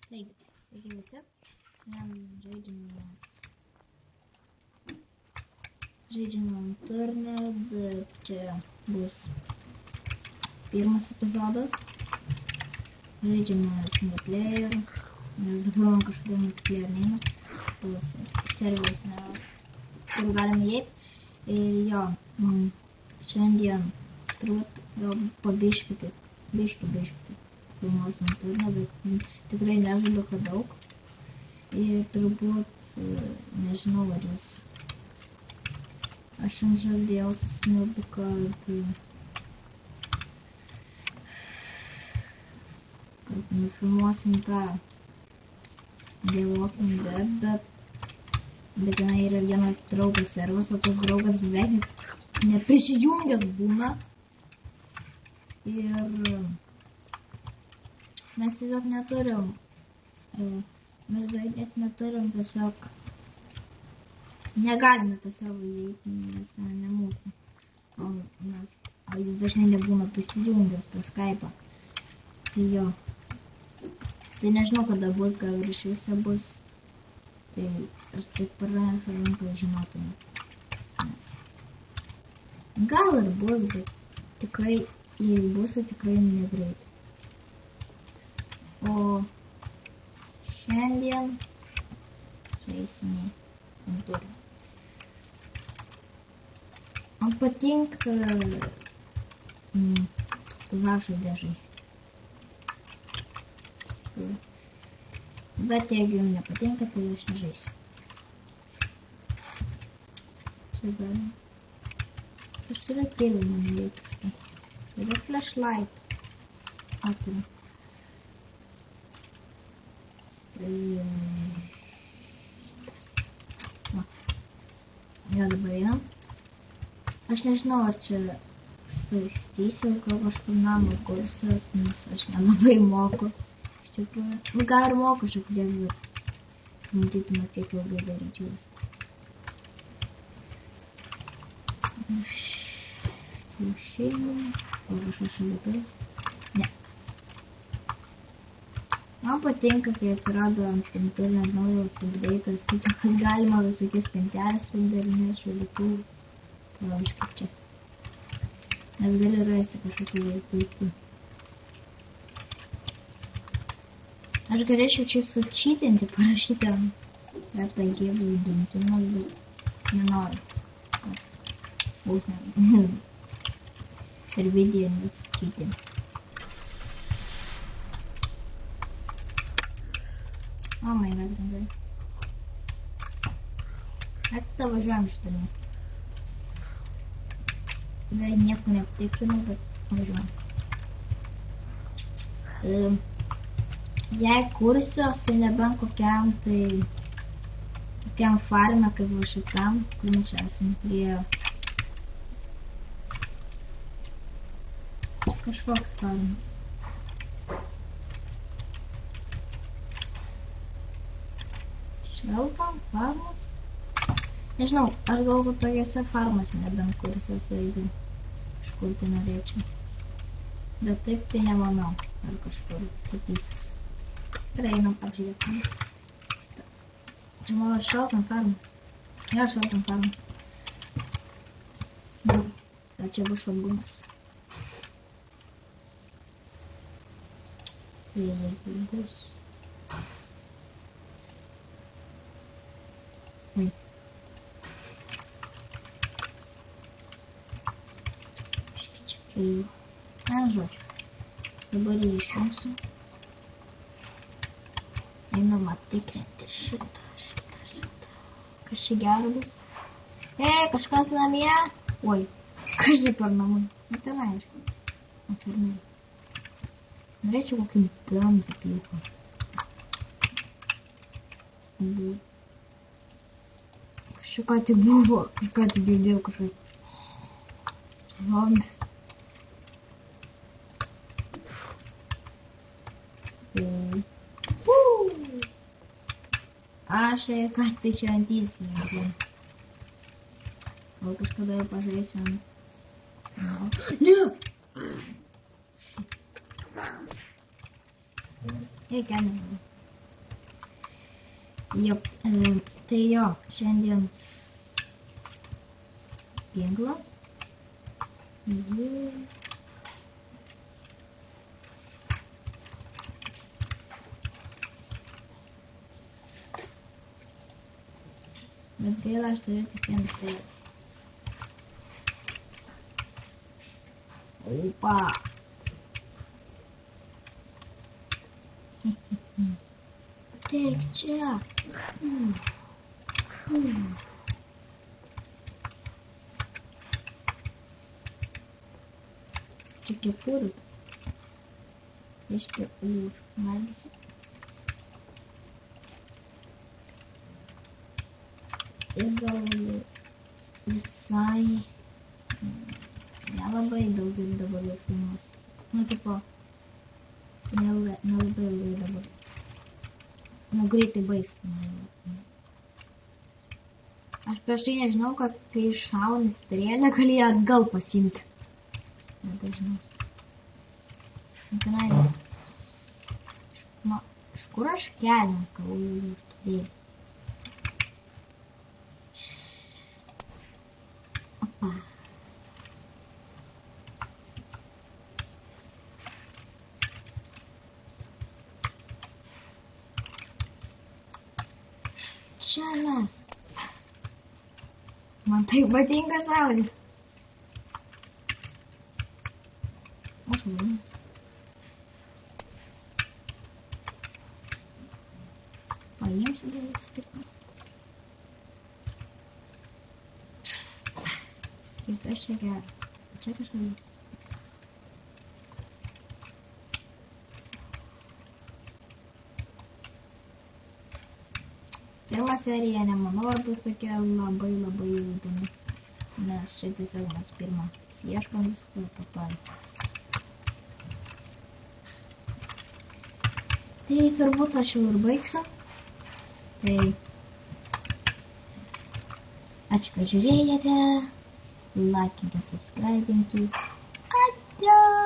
Taigi, sveiki visi. Šiandien žaidžiame Turned. Čia bus pirmas epizodas. Žaidžiame single player, nes galvom kažkodėl multiplayer neina. Bus serveris, kur galime įeiti. Ir jo, šiandien turbūt gal pabiškite. Filmuosim Turned, bet tikrai nežadu, kad daug. Ir turbūt, nežinau, ar jūs... Aš jums žadėjau su Snubu, kad nufilmuosim tą The Walking Dead, bet ten yra vienas draugas servas, o tas draugas beveik neprisijungęs būna. Ir mes tiesiog neturim, mes beveik neturim tiesiog, negalime tą savo įeiti, nes ten ne mūsų, o jis dažnai nebūna prisijungęs prie Skype'ą. Tai jo, tai nežinau kada bus, gal ir iš viso bus, tai aš tik pranešu jums, kad žinotumėt, nes gal ir bus, bet tikrai, jei bus, tai tikrai negreit. O šiandien žaisime Turned. Man patinka su rašo dėžai. Bet jeigu jums nepatinka, tai aš nežaisiu. Čia galim. Aš turiu kėlį, man reikia. Turiu flashlight. Atimu. Jo, dabar einam. Aš nežinau, ar čia statysiu gal kažkur namo kursas, nes aš nelabai moku. Iš tikrųjų, gal ir moku šiek tiek, bet matytumėt, kiek ilgai daryčiausi. Kiaušiniai, o kažką šalitai? Ne. Man patinka, kai atsirado ant Turned naujos update'as, kaip kad galima visokias spintelės atidarinėti šalitų. Pavyzdžiui, kaip čia. Nes gali rasti kažkokių daiktų. Aš galėčiau čia sučytinti, parašyti ant gėdų įginsimus, bet nenoriu. Bus ne. Per video nesučytinsiu. O, my god, draugai. Tada važiuojam šitą miestą. Dar nieko neaptikrinu, bet važiuojam. Jei kursiuos, tai nebent kokiam farme, kaip va šitam, kur mes esam prie kažkoks farme. Švelton, farmos? Nežinau, aš galbūt tokiose farmose nebent kursiuos, jeigu kažkur tai norėčiau. Bet taip tai nemanau, ar kažkur statysius. Prieinam apžiūrėtum. Čia mano Švelton farmas. Jo, Švelton farmas. Gal čia bus šotgunas. Tai bus. Oi. Žodžiu, dabar jį išjungsiu. Einam aptikrinti šitą. Kas čia gero bus? Kažkas namie? Oi, kas čia per namai? Tai aišku. Norėčiau kokį benzą plyko. Kas čia ką tik buvo? Ką tik girdėjau kažkas. Zombis. Aš ką tai čia ant įsijungiu. Gal kažkada jau pažaisim. Ne! Ei, gelme. Jop, tai jo, šiandien ginklas. Bet gaila, aš turiu tik vieną strėlę. Opa! Ateik čia! Čia kepurių. Reiškia valgysiu. Ir gal visai nelabai daug ir dabar jau filmuos. Nu, tipo, nelabai ilgai dabar. Nu, greitai baigsiu. Aš prieš tai nežinau, kad kai šauni strėlę, gali ją atgal pasimti. Labai žinau. Tenai, iš kur aš kelnes gavau iš tų dėlį? Opa. Čia mes. Man taip patinka šaudyti. Aš laimės. Paimsiu dėl įsipirkti. Kaip aš čia gerą. Čia kažkas. Pirma serija nemanau, ar bus tokia labai įdomi. Nes čia tiesiog mes pirmą ieškom viską po to. Tai turbūt aš jau ir baigsiu. Tai ačiū, kad žiūrėjote. Laikinkit, subscribinkit. Ačiū!